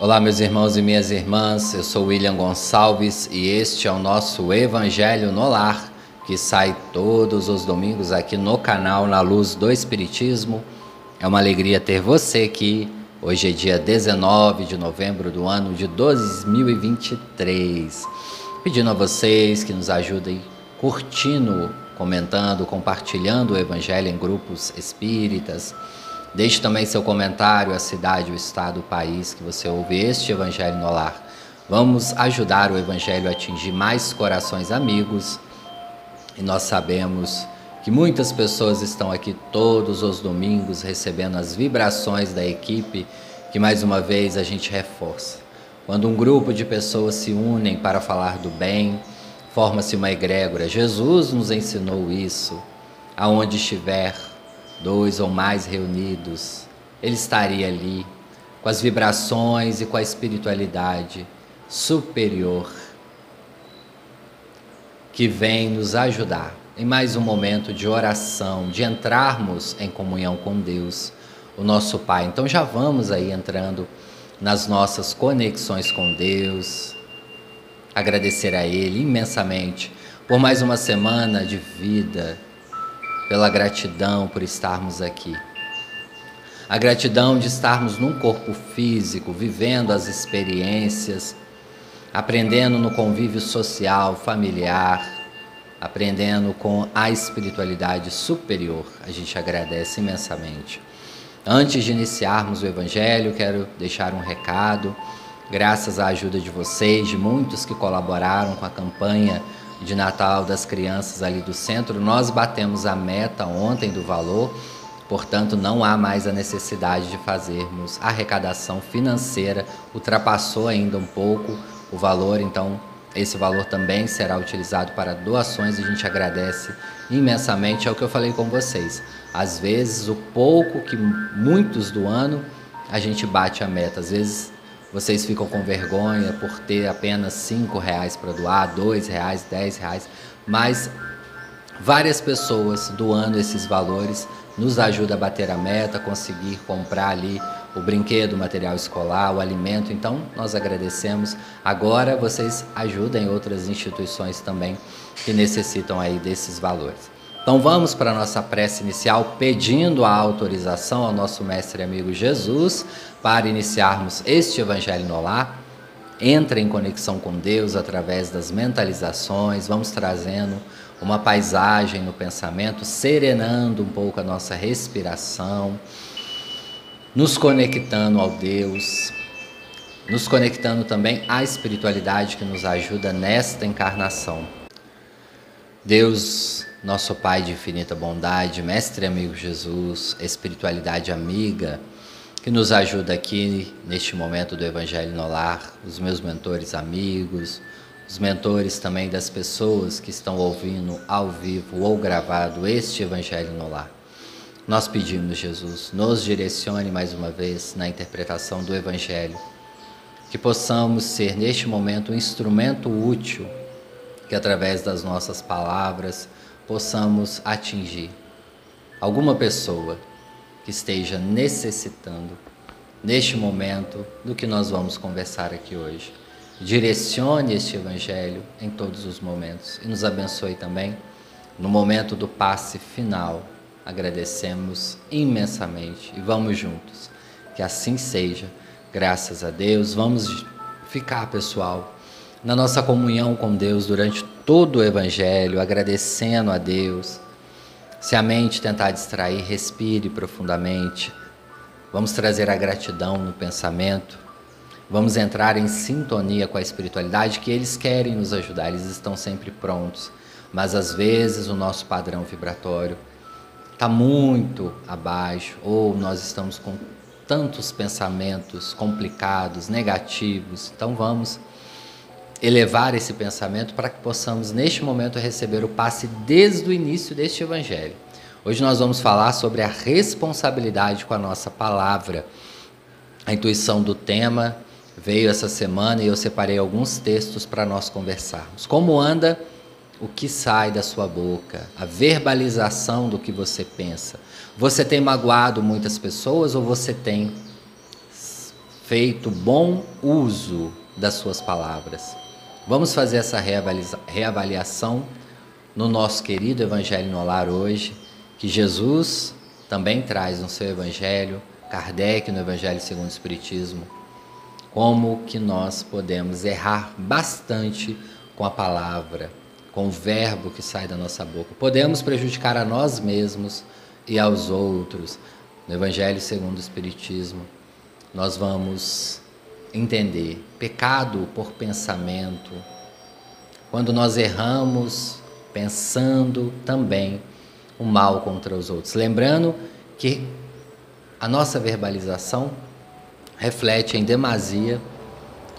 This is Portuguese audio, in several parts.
Olá, meus irmãos e minhas irmãs, eu sou William Gonçalves e este é o nosso Evangelho no Lar, que sai todos os domingos aqui no canal Na Luz do Espiritismo. É uma alegria ter você aqui. Hoje é dia 19 de novembro do ano de 2023. Pedindo a vocês que nos ajudem curtindo, comentando, compartilhando o Evangelho em grupos espíritas. Deixe também seu comentário, a cidade, o estado, o país que você ouve este Evangelho no Lar. Vamos ajudar o Evangelho a atingir mais corações amigos. E nós sabemos que muitas pessoas estão aqui todos os domingos recebendo as vibrações da equipe, que mais uma vez a gente reforça. Quando um grupo de pessoas se unem para falar do bem, forma-se uma egrégora. Jesus nos ensinou isso. Aonde estiver 2 ou mais reunidos, Ele estaria ali, com as vibrações e com a espiritualidade superior, que vem nos ajudar em mais um momento de oração, de entrarmos em comunhão com Deus, o nosso Pai. Então já vamos aí entrando nas nossas conexões com Deus, agradecer a Ele imensamente por mais uma semana de vida, pela gratidão por estarmos aqui. A gratidão de estarmos num corpo físico, vivendo as experiências, aprendendo no convívio social, familiar, aprendendo com a espiritualidade superior. A gente agradece imensamente. Antes de iniciarmos o Evangelho, quero deixar um recado. Graças à ajuda de vocês, de muitos que colaboraram com a campanha de Natal das crianças ali do centro, nós batemos a meta ontem do valor, portanto não há mais a necessidade de fazermos arrecadação financeira, ultrapassou ainda um pouco o valor, então esse valor também será utilizado para doações. A gente agradece imensamente, é o que eu falei com vocês, às vezes o pouco que muitos doando, a gente bate a meta, às vezes vocês ficam com vergonha por ter apenas R$5 para doar, R$2, R$10, mas várias pessoas doando esses valores nos ajuda a bater a meta, conseguir comprar ali o brinquedo, o material escolar, o alimento. Então, nós agradecemos. Agora, vocês ajudem outras instituições também que necessitam aí desses valores. Então, vamos para a nossa prece inicial, pedindo a autorização ao nosso mestre e amigo Jesus para iniciarmos este Evangelho no Lar. Entra em conexão com Deus através das mentalizações, vamos trazendo uma paisagem no pensamento, serenando um pouco a nossa respiração, nos conectando ao Deus, nos conectando também à espiritualidade que nos ajuda nesta encarnação. Deus, nosso Pai de infinita bondade, mestre e amigo Jesus, espiritualidade amiga, que nos ajuda aqui neste momento do Evangelho no Lar, os meus mentores amigos, os mentores também das pessoas que estão ouvindo ao vivo ou gravado este Evangelho no Lar. Nós pedimos, Jesus, nos direcione mais uma vez na interpretação do Evangelho, que possamos ser neste momento um instrumento útil, que através das nossas palavras possamos atingir alguma pessoa que esteja necessitando neste momento do que nós vamos conversar aqui hoje. Direcione este Evangelho em todos os momentos e nos abençoe também no momento do passe final. Agradecemos imensamente e vamos juntos, que assim seja, graças a Deus. Vamos ficar, pessoal, na nossa comunhão com Deus durante todo o Evangelho, agradecendo a Deus. Se a mente tentar distrair, respire profundamente. Vamos trazer a gratidão no pensamento. Vamos entrar em sintonia com a espiritualidade, que eles querem nos ajudar, eles estão sempre prontos. Mas às vezes o nosso padrão vibratório está muito abaixo, ou nós estamos com tantos pensamentos complicados, negativos. Então vamos elevar esse pensamento para que possamos neste momento receber o passe desde o início deste Evangelho. Hoje nós vamos falar sobre a responsabilidade com a nossa palavra. A intuição do tema veio essa semana e eu separei alguns textos para nós conversarmos. Como anda o que sai da sua boca, a verbalização do que você pensa? Você tem magoado muitas pessoas ou você tem feito bom uso das suas palavras. Vamos fazer essa reavaliação no nosso querido Evangelho no Lar hoje, que Jesus também traz no seu Evangelho, Kardec no Evangelho segundo o Espiritismo, como que nós podemos errar bastante com a palavra, com o verbo que sai da nossa boca. Podemos prejudicar a nós mesmos e aos outros. No Evangelho segundo o Espiritismo, nós vamos entender pecado por pensamento, quando nós erramos pensando também o mal contra os outros. Lembrando que a nossa verbalização reflete em demasia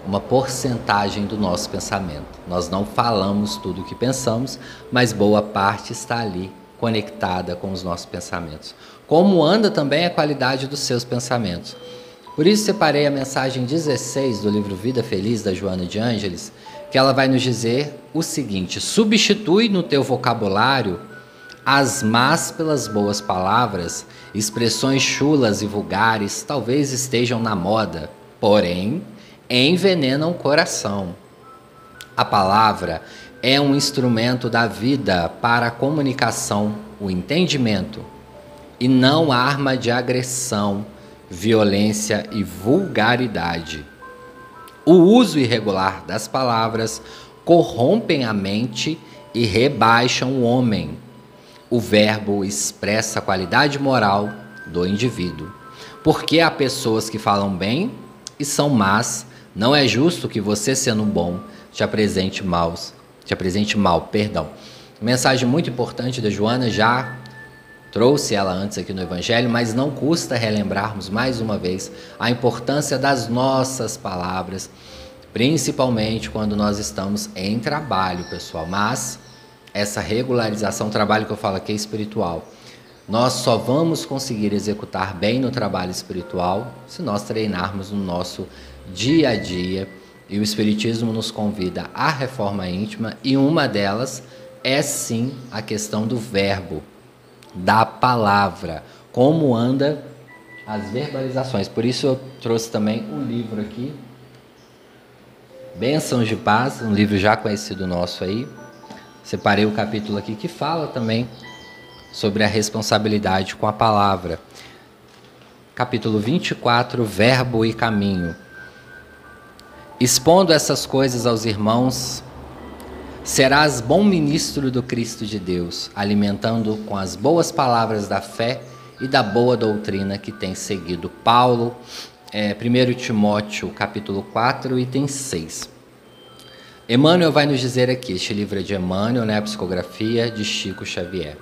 uma porcentagem do nosso pensamento. Nós não falamos tudo o que pensamos, mas boa parte está ali conectada com os nossos pensamentos. Como anda também a qualidade dos seus pensamentos. Por isso separei a mensagem 16 do livro Vida Feliz, da Joana de Ângeles, que ela vai nos dizer o seguinte: substitui no teu vocabulário as más pelas boas palavras. Expressões chulas e vulgares talvez estejam na moda, porém envenenam o coração. A palavra é um instrumento da vida para a comunicação, o entendimento, e não arma de agressão, violência e vulgaridade. O uso irregular das palavras corrompem a mente e rebaixam o homem. O verbo expressa a qualidade moral do indivíduo. Porque há pessoas que falam bem e são más, não é justo que você, sendo bom, te apresente mal. Mensagem muito importante da Joana, já trouxe ela antes aqui no Evangelho, mas não custa relembrarmos mais uma vez a importância das nossas palavras, principalmente quando nós estamos em trabalho, pessoal. Mas essa regularização, trabalho que eu falo aqui é espiritual. Nós só vamos conseguir executar bem no trabalho espiritual se nós treinarmos no nosso dia a dia. E o Espiritismo nos convida à reforma íntima, e uma delas é sim a questão do verbo, da palavra, como anda as verbalizações. Por isso eu trouxe também um livro aqui, Bênçãos de Paz, um livro já conhecido nosso aí. Separei o capítulo aqui que fala também sobre a responsabilidade com a palavra. Capítulo 24, Verbo e Caminho. Expondo essas coisas aos irmãos, serás bom ministro do Cristo de Deus, alimentando com as boas palavras da fé e da boa doutrina que tem seguido. Paulo, 1 Timóteo, capítulo 4, item 6. Emmanuel vai nos dizer aqui, este livro é de Emmanuel, né, a psicografia de Chico Xavier.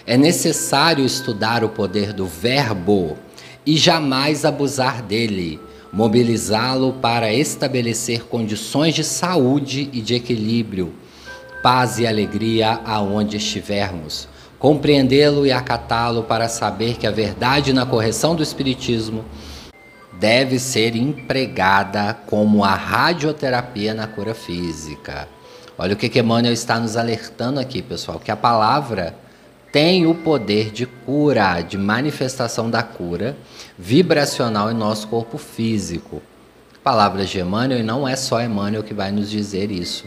É necessário estudar o poder do verbo e jamais abusar dele, mobilizá-lo para estabelecer condições de saúde e de equilíbrio, paz e alegria aonde estivermos, compreendê-lo e acatá-lo para saber que a verdade na correção do espiritismo deve ser empregada como a radioterapia na cura física. Olha o que Emmanuel está nos alertando aqui, pessoal, que a palavra tem o poder de cura, de manifestação da cura vibracional em nosso corpo físico. Palavras de Emmanuel, e não é só Emmanuel que vai nos dizer isso.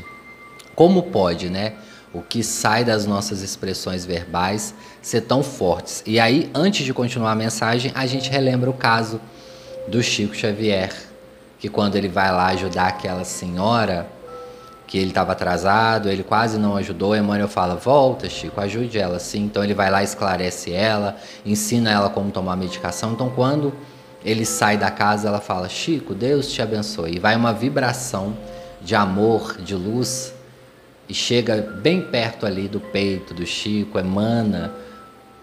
Como pode, né, o que sai das nossas expressões verbais ser tão fortes? E aí, antes de continuar a mensagem, a gente relembra o caso do Chico Xavier, que quando ele vai lá ajudar aquela senhora, que ele estava atrasado, ele quase não ajudou, Emmanuel fala: volta, Chico, ajude ela sim. Então ele vai lá, esclarece ela, ensina ela como tomar medicação. Então quando ele sai da casa, ela fala: Chico, Deus te abençoe. E vai uma vibração de amor, de luz, e chega bem perto ali do peito do Chico, emana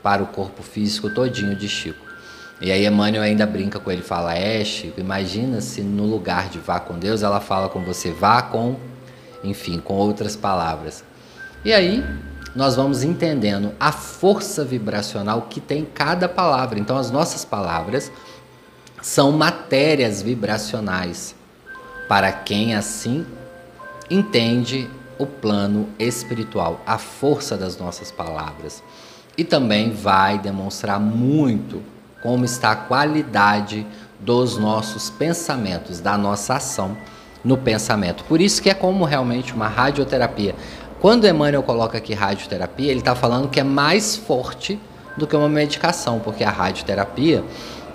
para o corpo físico todinho de Chico. E aí Emmanuel ainda brinca com ele, fala: Chico, imagina se no lugar de vá com Deus, ela fala com você: vá com... enfim, com outras palavras. E aí nós vamos entendendo a força vibracional que tem cada palavra. Então as nossas palavras são matérias vibracionais para quem assim entende o plano espiritual, a força das nossas palavras. E também vai demonstrar muito como está a qualidade dos nossos pensamentos, da nossa ação no pensamento. Por isso que é como realmente uma radioterapia. Quando Emmanuel coloca aqui radioterapia, ele está falando que é mais forte do que uma medicação, porque a radioterapia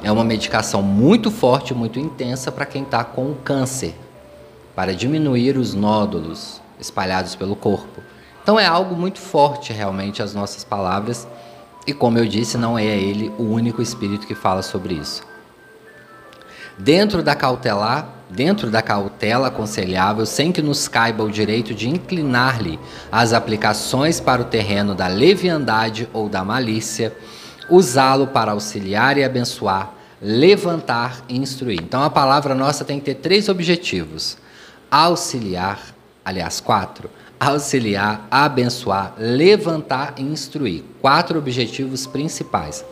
é uma medicação muito forte, muito intensa para quem está com câncer, para diminuir os nódulos espalhados pelo corpo. Então é algo muito forte realmente as nossas palavras, e como eu disse, não é ele o único espírito que fala sobre isso. Dentro da cautela aconselhável, sem que nos caiba o direito de inclinar-lhe as aplicações para o terreno da leviandade ou da malícia, usá-lo para auxiliar e abençoar, levantar e instruir. Então a palavra nossa tem que ter 3 objetivos: auxiliar, aliás 4, auxiliar, abençoar, levantar e instruir. 4 objetivos principais.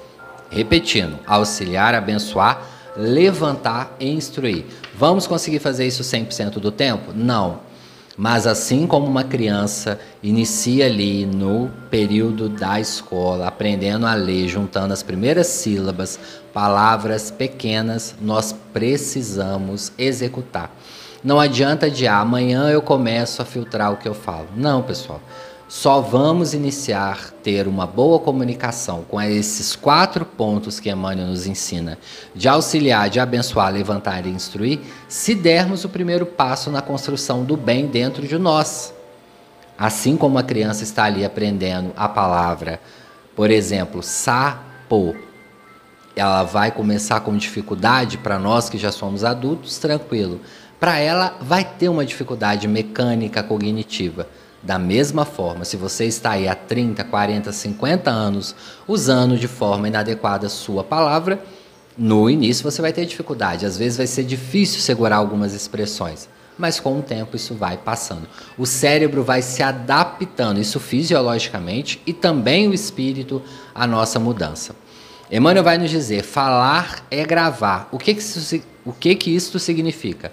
Repetindo: auxiliar, abençoar, levantar e instruir. Vamos conseguir fazer isso 100% do tempo? Não. Mas assim como uma criança inicia ali no período da escola, aprendendo a ler, juntando as primeiras sílabas, palavras pequenas, nós precisamos executar. Não adianta adiar, amanhã eu começo a filtrar o que eu falo. Não, pessoal. Só vamos iniciar ter uma boa comunicação com esses 4 pontos que Emmanuel nos ensina, de auxiliar, de abençoar, levantar e instruir, se dermos o primeiro passo na construção do bem dentro de nós. Assim como a criança está ali aprendendo a palavra, por exemplo, sapo, ela vai começar com dificuldade. Para nós que já somos adultos, tranquilo. Para ela vai ter uma dificuldade mecânica, cognitiva. Da mesma forma, se você está aí há 30, 40, 50 anos usando de forma inadequada a sua palavra, no início você vai ter dificuldade. Às vezes vai ser difícil segurar algumas expressões, mas com o tempo isso vai passando. O cérebro vai se adaptando, isso fisiologicamente, e também o espírito, à nossa mudança. Emmanuel vai nos dizer: falar é gravar. O que isso significa?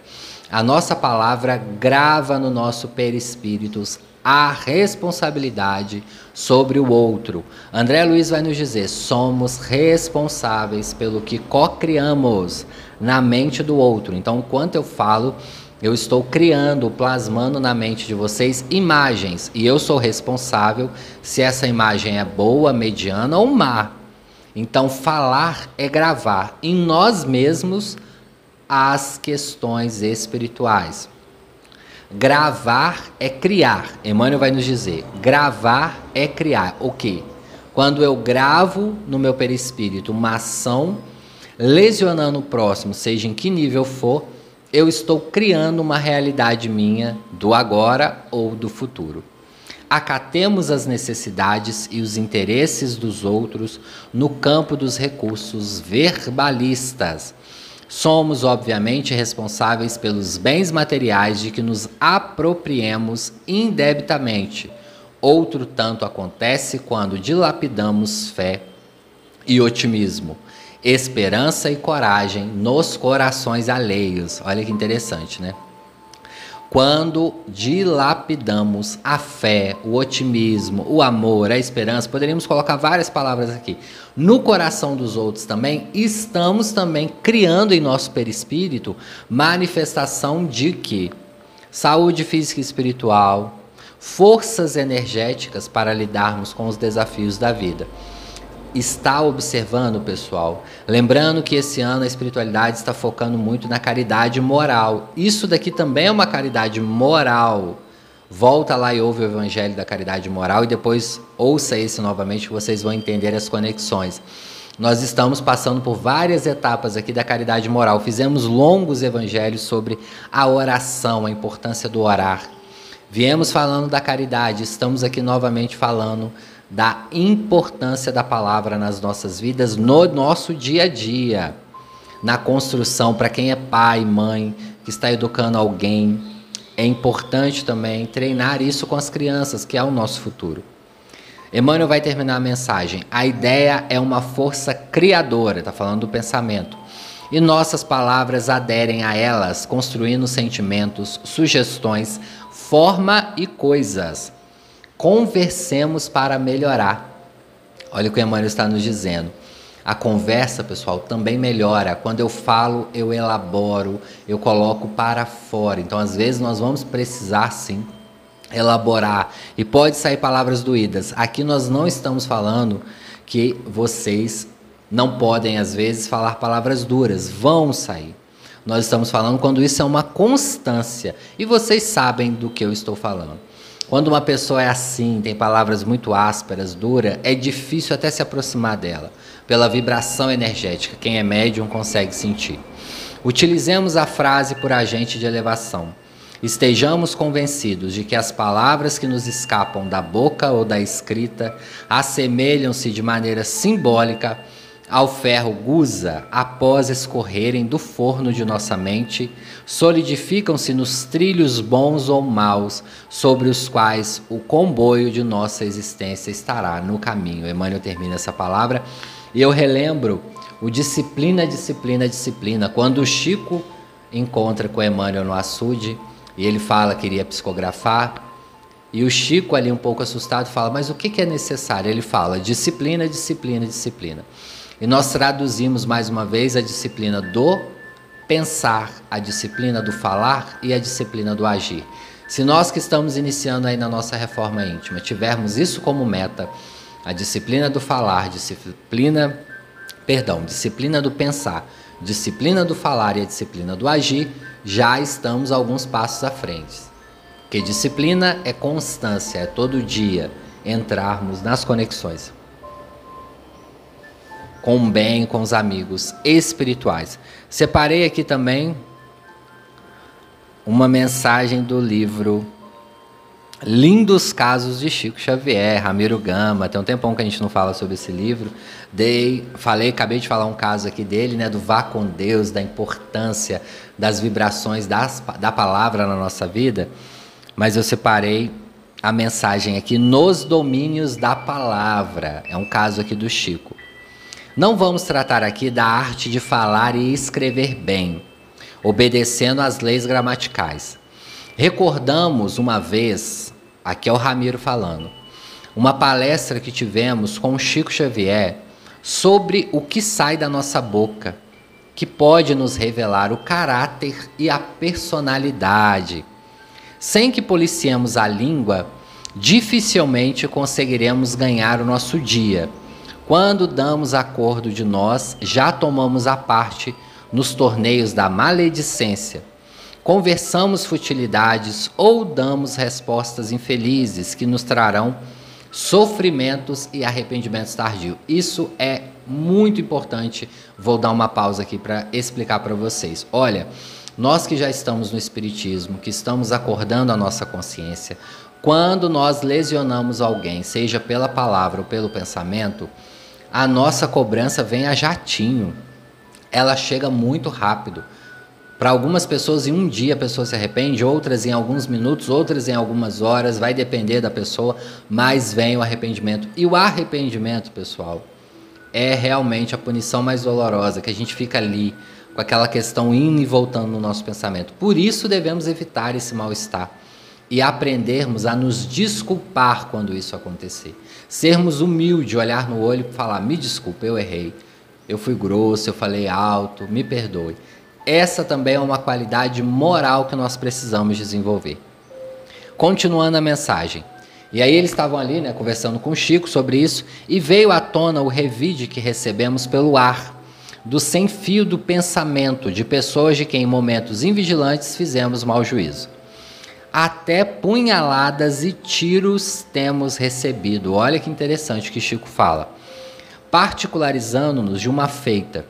A nossa palavra grava no nosso perispírito a responsabilidade sobre o outro. André Luiz vai nos dizer: somos responsáveis pelo que co-criamos na mente do outro. Então, enquanto eu falo, eu estou criando, plasmando na mente de vocês imagens, e eu sou responsável se essa imagem é boa, mediana ou má. Então, falar é gravar em nós mesmos as questões espirituais. Gravar é criar. Emmanuel vai nos dizer: gravar é criar. O quê? Quando eu gravo no meu perispírito uma ação lesionando o próximo, seja em que nível for, eu estou criando uma realidade minha do agora ou do futuro. Acatemos as necessidades e os interesses dos outros no campo dos recursos verbalistas. Somos, obviamente, responsáveis pelos bens materiais de que nos apropriemos indebitamente. Outro tanto acontece quando dilapidamos fé e otimismo, esperança e coragem nos corações alheios. Olha que interessante, né? Quando dilapidamos a fé, o otimismo, o amor, a esperança, poderíamos colocar várias palavras aqui, no coração dos outros também, estamos também criando em nosso perispírito manifestação de que saúde física e espiritual, forças energéticas para lidarmos com os desafios da vida. Está observando, pessoal? Lembrando que esse ano a espiritualidade está focando muito na caridade moral. Isso daqui também é uma caridade moral. Volta lá e ouve o Evangelho da Caridade Moral e depois ouça esse novamente que vocês vão entender as conexões. Nós estamos passando por várias etapas aqui da caridade moral. Fizemos longos evangelhos sobre a oração, a importância do orar. Viemos falando da caridade, estamos aqui novamente falando da importância da palavra nas nossas vidas, no nosso dia a dia, na construção. Para quem é pai, mãe, que está educando alguém, é importante também treinar isso com as crianças, que é o nosso futuro. Emmanuel vai terminar a mensagem: a ideia é uma força criadora, está falando do pensamento, e nossas palavras aderem a elas, construindo sentimentos, sugestões, forma e coisas. Conversemos para melhorar. Olha o que o Emmanuel está nos dizendo. A conversa, pessoal, também melhora. Quando eu falo, eu elaboro, eu coloco para fora. Então, às vezes, nós vamos precisar, sim, elaborar. E pode sair palavras doídas. Aqui nós não estamos falando que vocês não podem, às vezes, falar palavras duras. Vão sair. Nós estamos falando quando isso é uma constância. E vocês sabem do que eu estou falando. Quando uma pessoa é assim, tem palavras muito ásperas, duras, é difícil até se aproximar dela. Pela vibração energética, quem é médium consegue sentir. Utilizemos a frase por agente de elevação. Estejamos convencidos de que as palavras que nos escapam da boca ou da escrita assemelham-se de maneira simbólica ao ferro gusa após escorrerem do forno de nossa mente, solidificam-se nos trilhos bons ou maus sobre os quais o comboio de nossa existência estará no caminho. Emmanuel termina essa palavra e eu relembro o disciplina, disciplina, disciplina. Quando o Chico encontra com Emmanuel no açude e ele fala que iria psicografar, e o Chico ali um pouco assustado fala, mas o que é necessário? Ele fala, disciplina, disciplina, disciplina. E nós traduzimos mais uma vez a disciplina do pensar, a disciplina do falar e a disciplina do agir. Se nós que estamos iniciando aí na nossa reforma íntima tivermos isso como meta, a disciplina do falar, disciplina do pensar, disciplina do falar e a disciplina do agir, já estamos alguns passos à frente. Porque disciplina é constância, é todo dia entrarmos nas conexões com o bem, com os amigos espirituais. Separei aqui também uma mensagem do livro Lindos Casos de Chico Xavier, Ramiro Gama. Tem um tempão que a gente não fala sobre esse livro. Acabei de falar um caso aqui dele, né, do Vá com Deus, da importância das vibrações da palavra na nossa vida. Mas eu separei a mensagem aqui, Nos Domínios da Palavra. É um caso aqui do Chico. Não vamos tratar aqui da arte de falar e escrever bem, obedecendo às leis gramaticais. Recordamos uma vez, aqui é o Ramiro falando, uma palestra que tivemos com o Chico Xavier sobre o que sai da nossa boca, que pode nos revelar o caráter e a personalidade. Sem que policiemos a língua, dificilmente conseguiremos ganhar o nosso dia. Quando damos acordo de nós, já tomamos a parte nos torneios da maledicência. Conversamos futilidades ou damos respostas infelizes que nos trarão sofrimentos e arrependimentos tardios. Isso é muito importante. Vou dar uma pausa aqui para explicar para vocês. Olha, nós que já estamos no Espiritismo, que estamos acordando a nossa consciência, quando nós lesionamos alguém, seja pela palavra ou pelo pensamento, a nossa cobrança vem a jatinho. Ela chega muito rápido. Para algumas pessoas, em um dia a pessoa se arrepende, outras em alguns minutos, outras em algumas horas, vai depender da pessoa, mas vem o arrependimento. E o arrependimento, pessoal, é realmente a punição mais dolorosa, que a gente fica ali com aquela questão indo e voltando no nosso pensamento. Por isso devemos evitar esse mal-estar e aprendermos a nos desculpar quando isso acontecer. Sermos humildes, olhar no olho e falar, me desculpe, eu errei, eu fui grosso, eu falei alto, me perdoe. Essa também é uma qualidade moral que nós precisamos desenvolver. Continuando a mensagem. E aí eles estavam ali, né, conversando com o Chico sobre isso, e veio à tona o revide que recebemos pelo ar, do sem-fio do pensamento de pessoas de quem em momentos invigilantes fizemos mau juízo. Até punhaladas e tiros temos recebido. Olha que interessante que Chico fala. Particularizando-nos de uma feita,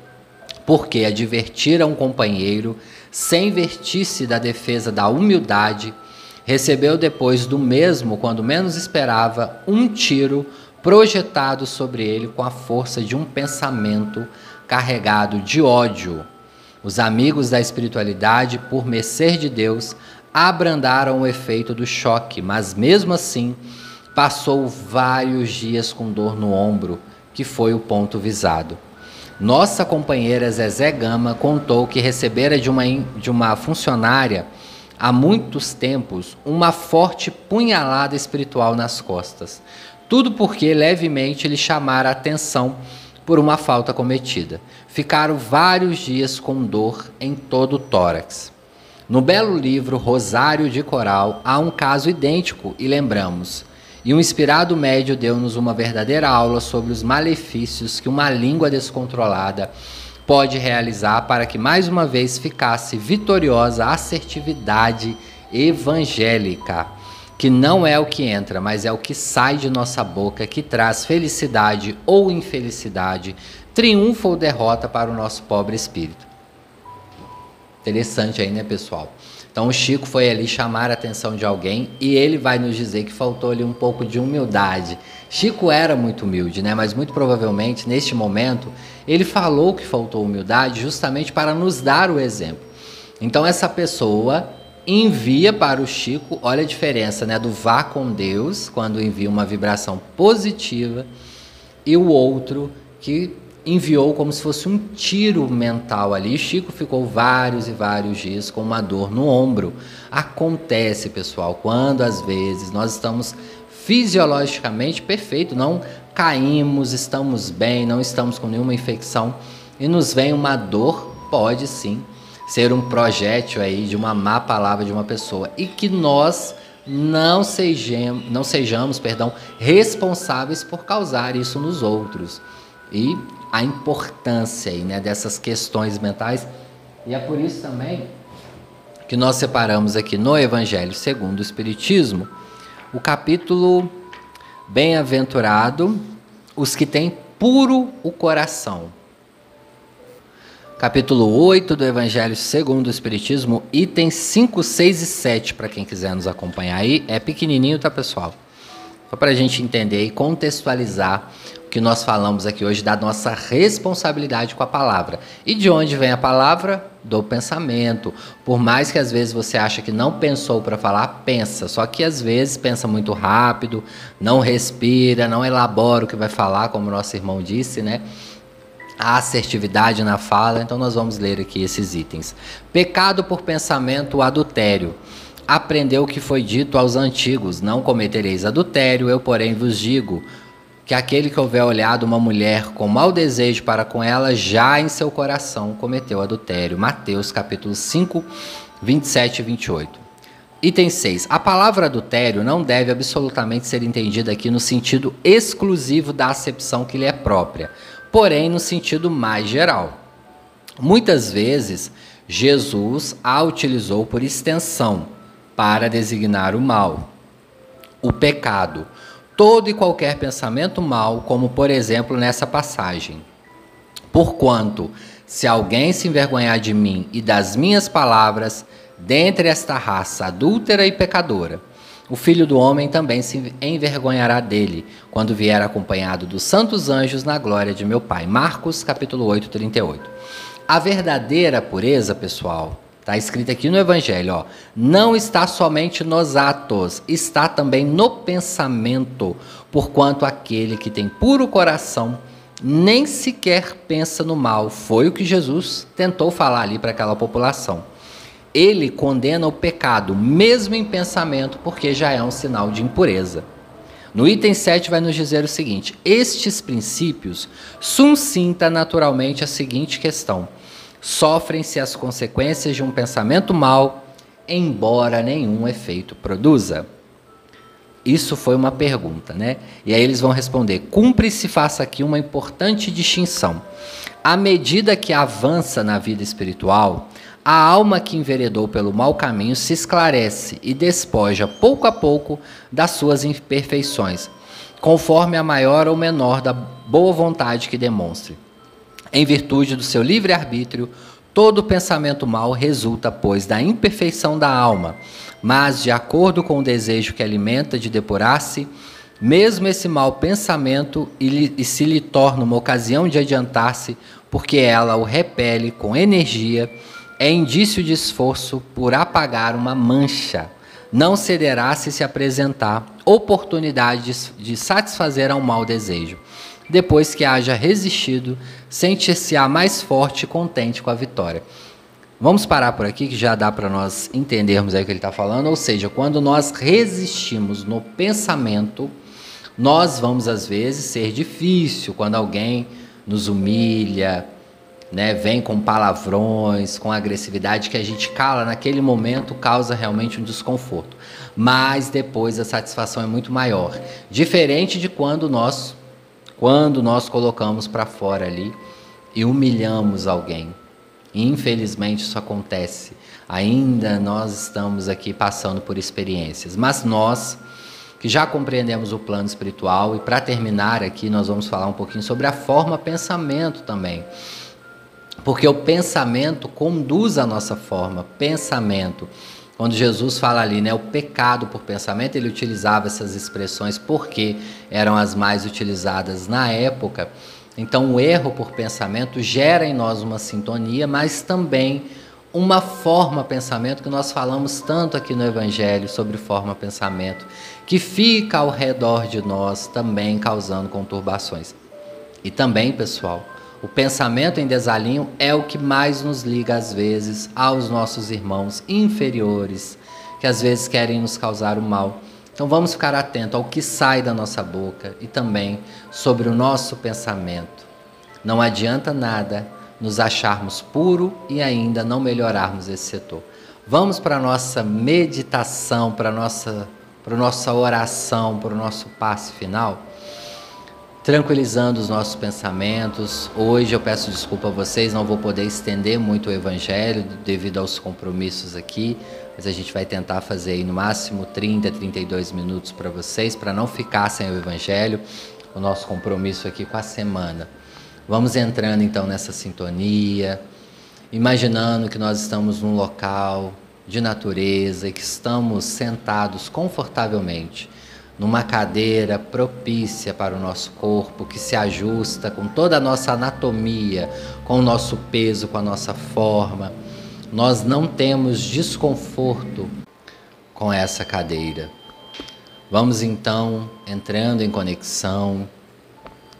porque advertir a um companheiro, sem vertir-se da defesa da humildade, recebeu depois do mesmo, quando menos esperava, um tiro projetado sobre ele com a força de um pensamento carregado de ódio. Os amigos da espiritualidade, por mercê de Deus, abrandaram o efeito do choque, mas mesmo assim passou vários dias com dor no ombro, que foi o ponto visado. Nossa companheira Zezé Gama contou que recebera de uma funcionária há muitos tempos uma forte punhalada espiritual nas costas. Tudo porque levemente lhe chamara a atenção por uma falta cometida. Ficaram vários dias com dor em todo o tórax. No belo livro Rosário de Coral há um caso idêntico e lembramos. E um inspirado médio deu-nos uma verdadeira aula sobre os malefícios que uma língua descontrolada pode realizar para que mais uma vez ficasse vitoriosa a assertividade evangélica, que não é o que entra, mas é o que sai de nossa boca, que traz felicidade ou infelicidade, triunfo ou derrota para o nosso pobre espírito. Interessante aí, né, pessoal? Então o Chico foi ali chamar a atenção de alguém e ele vai nos dizer que faltou ali um pouco de humildade. Chico era muito humilde, né? Mas muito provavelmente neste momento ele falou que faltou humildade justamente para nos dar o exemplo. Então essa pessoa envia para o Chico, olha a diferença, né, do vá com Deus, quando envia uma vibração positiva, e o outro que enviou como se fosse um tiro mental ali. Chico ficou vários e vários dias com uma dor no ombro. Acontece, pessoal, quando às vezes nós estamos fisiologicamente perfeitos, não caímos, estamos bem, não estamos com nenhuma infecção e nos vem uma dor, pode sim ser um projétil aí de uma má palavra de uma pessoa e que nós não sejamos, responsáveis por causar isso nos outros. E a importância aí, né, dessas questões mentais. E é por isso também que nós separamos aqui no Evangelho segundo o Espiritismo o capítulo Bem-aventurado os que têm puro o coração. Capítulo 8 do Evangelho segundo o Espiritismo, itens 5, 6 e 7, para quem quiser nos acompanhar aí. É pequenininho, tá, pessoal? Só para a gente entender e contextualizar o que nós falamos aqui hoje da nossa responsabilidade com a palavra. E de onde vem a palavra? Do pensamento. Por mais que às vezes você acha que não pensou para falar, pensa. Só que às vezes pensa muito rápido, não respira, não elabora o que vai falar, como nosso irmão disse, né? A assertividade na fala. Então nós vamos ler aqui esses itens. Pecado por pensamento, o adultério. Aprendeu o que foi dito aos antigos: não cometereis adultério, eu porém vos digo que aquele que houver olhado uma mulher com mau desejo para com ela, já em seu coração cometeu adultério. Mateus capítulo 5, 27 e 28. Item 6. A palavra adultério não deve absolutamente ser entendida aqui no sentido exclusivo da acepção que lhe é própria, porém no sentido mais geral. Muitas vezes, Jesus a utilizou por extensão para designar o mal, o pecado, todo e qualquer pensamento mau, como por exemplo nessa passagem. Porquanto, se alguém se envergonhar de mim e das minhas palavras, dentre esta raça adúltera e pecadora, o Filho do Homem também se envergonhará dele, quando vier acompanhado dos santos anjos na glória de meu Pai. Marcos capítulo 8, 38. A verdadeira pureza, pessoal, está escrito aqui no Evangelho, ó, não está somente nos atos, está também no pensamento, porquanto aquele que tem puro coração nem sequer pensa no mal. Foi o que Jesus tentou falar ali para aquela população. Ele condena o pecado, mesmo em pensamento, porque já é um sinal de impureza. No item 7 vai nos dizer o seguinte: estes princípios suscita naturalmente a seguinte questão: sofrem-se as consequências de um pensamento mau, embora nenhum efeito produza? Isso foi uma pergunta, né? E aí eles vão responder: cumpre-se faça aqui uma importante distinção. À medida que avança na vida espiritual, a alma que enveredou pelo mau caminho se esclarece e despoja pouco a pouco das suas imperfeições, conforme a maior ou menor da boa vontade que demonstre. Em virtude do seu livre-arbítrio, todo pensamento mau resulta, pois, da imperfeição da alma, mas, de acordo com o desejo que alimenta de depurar-se, mesmo esse mau pensamento e se lhe torna uma ocasião de adiantar-se, porque ela o repele com energia, é indício de esforço por apagar uma mancha. Não cederá se apresentar oportunidade de satisfazer a um mau desejo. Depois que haja resistido, sentir-se-á mais forte e contente com a vitória. Vamos parar por aqui, que já dá para nós entendermos aí o que ele está falando. Ou seja, quando nós resistimos no pensamento, nós vamos às vezes ser difícil. Quando alguém nos humilha, né? Vem com palavrões, com agressividade que a gente cala naquele momento, causa realmente um desconforto. Mas depois a satisfação é muito maior. Diferente de quando nós colocamos para fora ali e humilhamos alguém. Infelizmente isso acontece. Ainda nós estamos aqui passando por experiências. Mas nós, que já compreendemos o plano espiritual, e para terminar aqui nós vamos falar um pouquinho sobre a forma pensamento também. Porque o pensamento conduz a nossa forma, pensamento. Quando Jesus fala ali, né, o pecado por pensamento, ele utilizava essas expressões porque eram as mais utilizadas na época. Então o erro por pensamento gera em nós uma sintonia, mas também uma forma pensamento, que nós falamos tanto aqui no Evangelho sobre forma pensamento, que fica ao redor de nós também causando conturbações. E também, pessoal, o pensamento em desalinho é o que mais nos liga às vezes aos nossos irmãos inferiores, que às vezes querem nos causar o mal. Então vamos ficar atentos ao que sai da nossa boca e também sobre o nosso pensamento. Não adianta nada nos acharmos puro e ainda não melhorarmos esse setor. Vamos para a nossa meditação, para a nossa oração, para o nosso passe final, tranquilizando os nossos pensamentos. Hoje eu peço desculpa a vocês, não vou poder estender muito o Evangelho devido aos compromissos aqui, mas a gente vai tentar fazer aí no máximo 30, 32 minutos para vocês, para não ficar sem o Evangelho, o nosso compromisso aqui com a semana. Vamos entrando então nessa sintonia, imaginando que nós estamos num local de natureza e que estamos sentados confortavelmente numa cadeira propícia para o nosso corpo, que se ajusta com toda a nossa anatomia, com o nosso peso, com a nossa forma. Nós não temos desconforto com essa cadeira. Vamos então entrando em conexão,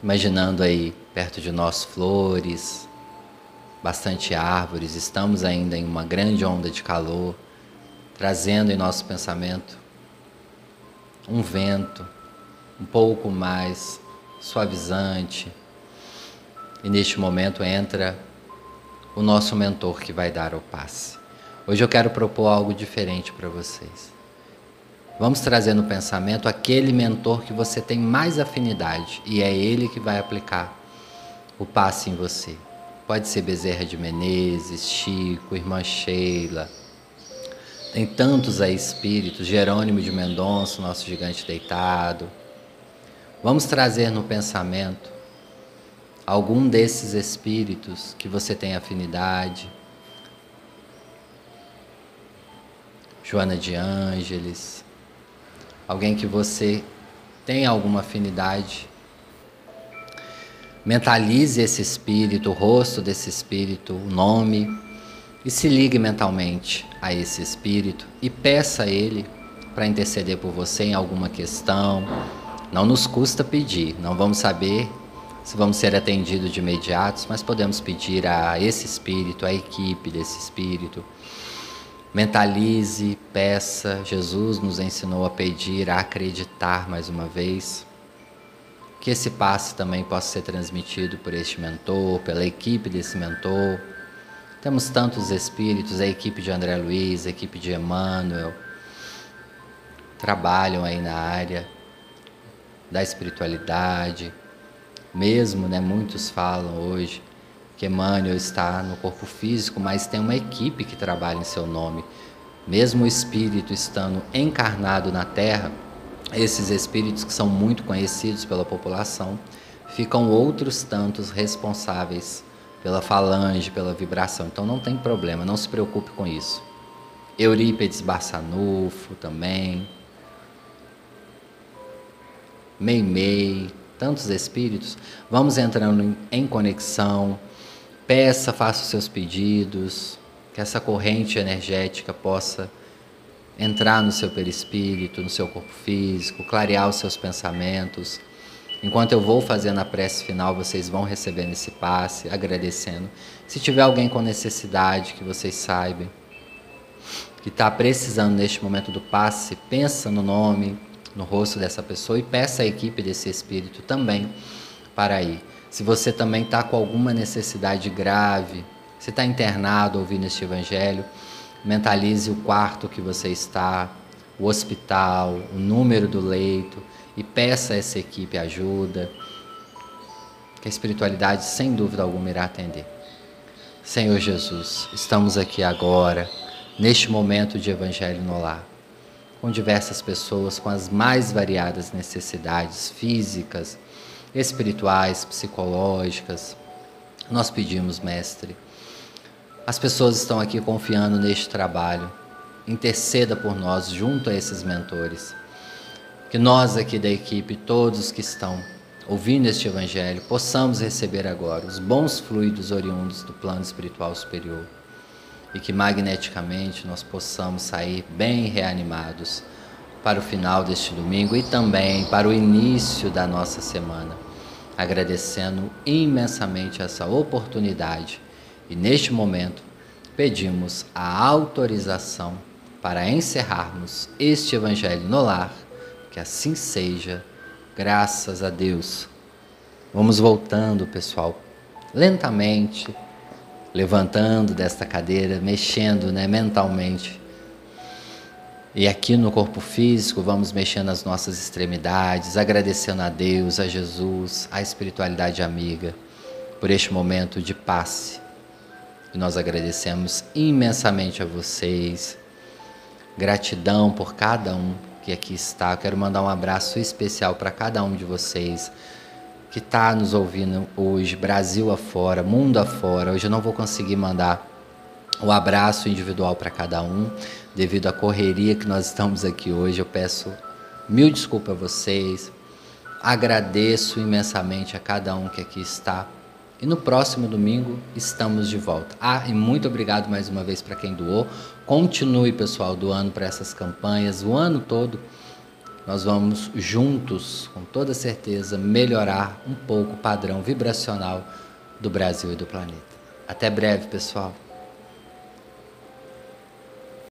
imaginando aí perto de nós flores, bastante árvores. Estamos ainda em uma grande onda de calor, trazendo em nosso pensamento um vento um pouco mais suavizante. E neste momento entra o nosso mentor que vai dar o passe. Hoje eu quero propor algo diferente para vocês. Vamos trazer no pensamento aquele mentor que você tem mais afinidade, e é ele que vai aplicar o passe em você. Pode ser Bezerra de Menezes, Chico, Irmã Sheila. Tem tantos aí espíritos, Jerônimo de Mendonça, nosso gigante deitado. Vamos trazer no pensamento algum desses espíritos que você tem afinidade. Joana de Ângeles, alguém que você tem alguma afinidade. Mentalize esse espírito, o rosto desse espírito, o nome, e se ligue mentalmente a esse espírito e peça a ele para interceder por você em alguma questão. Não nos custa pedir, não vamos saber se vamos ser atendidos de imediato, mas podemos pedir a esse espírito, a equipe desse espírito. Mentalize, peça. Jesus nos ensinou a pedir, a acreditar mais uma vez. Que esse passe também possa ser transmitido por este mentor, pela equipe desse mentor. Temos tantos espíritos, a equipe de André Luiz, a equipe de Emmanuel, trabalham aí na área da espiritualidade. Mesmo, né, muitos falam hoje que Emmanuel está no corpo físico, mas tem uma equipe que trabalha em seu nome. Mesmo o espírito estando encarnado na Terra, esses espíritos que são muito conhecidos pela população, ficam outros tantos responsáveis pela falange, pela vibração. Então não tem problema, não se preocupe com isso. Eurípedes Barçanufo também, Meimei, tantos espíritos. Vamos entrando em conexão. Peça, faça os seus pedidos, que essa corrente energética possa entrar no seu perispírito, no seu corpo físico, clarear os seus pensamentos. Enquanto eu vou fazendo a prece final, vocês vão recebendo esse passe, agradecendo. Se tiver alguém com necessidade, que vocês saibam, que está precisando neste momento do passe, pensa no nome, no rosto dessa pessoa e peça à equipe desse espírito também para ir Se você também está com alguma necessidade grave, se está internado ouvindo este Evangelho, mentalize o quarto que você está, o hospital, o número do leito e peça a essa equipe ajuda, que a espiritualidade sem dúvida alguma irá atender. Senhor Jesus, estamos aqui agora, neste momento de Evangelho no Lar, com diversas pessoas com as mais variadas necessidades físicas, espirituais, psicológicas. Nós pedimos, Mestre, as pessoas estão aqui confiando neste trabalho, interceda por nós junto a esses mentores, que nós aqui da equipe, todos que estão ouvindo este Evangelho, possamos receber agora os bons fluidos oriundos do plano espiritual superior e que magneticamente nós possamos sair bem reanimados para o final deste domingo e também para o início da nossa semana, agradecendo imensamente essa oportunidade. E neste momento pedimos a autorização para encerrarmos este Evangelho no Lar, que assim seja, graças a Deus. Vamos voltando, pessoal, lentamente, levantando desta cadeira, mexendo, mentalmente. E aqui no corpo físico, vamos mexendo as nossas extremidades, agradecendo a Deus, a Jesus, a espiritualidade amiga, por este momento de passe. E nós agradecemos imensamente a vocês. Gratidão por cada um que aqui está. Eu quero mandar um abraço especial para cada um de vocês que está nos ouvindo hoje, Brasil afora, mundo afora. Hoje eu não vou conseguir mandar o abraço individual para cada um, devido à correria que nós estamos aqui hoje. Eu peço mil desculpas a vocês, agradeço imensamente a cada um que aqui está. E no próximo domingo estamos de volta. E muito obrigado mais uma vez para quem doou. Continue, pessoal, doando para essas campanhas o ano todo. Nós vamos juntos, com toda certeza, melhorar um pouco o padrão vibracional do Brasil e do planeta. Até breve, pessoal.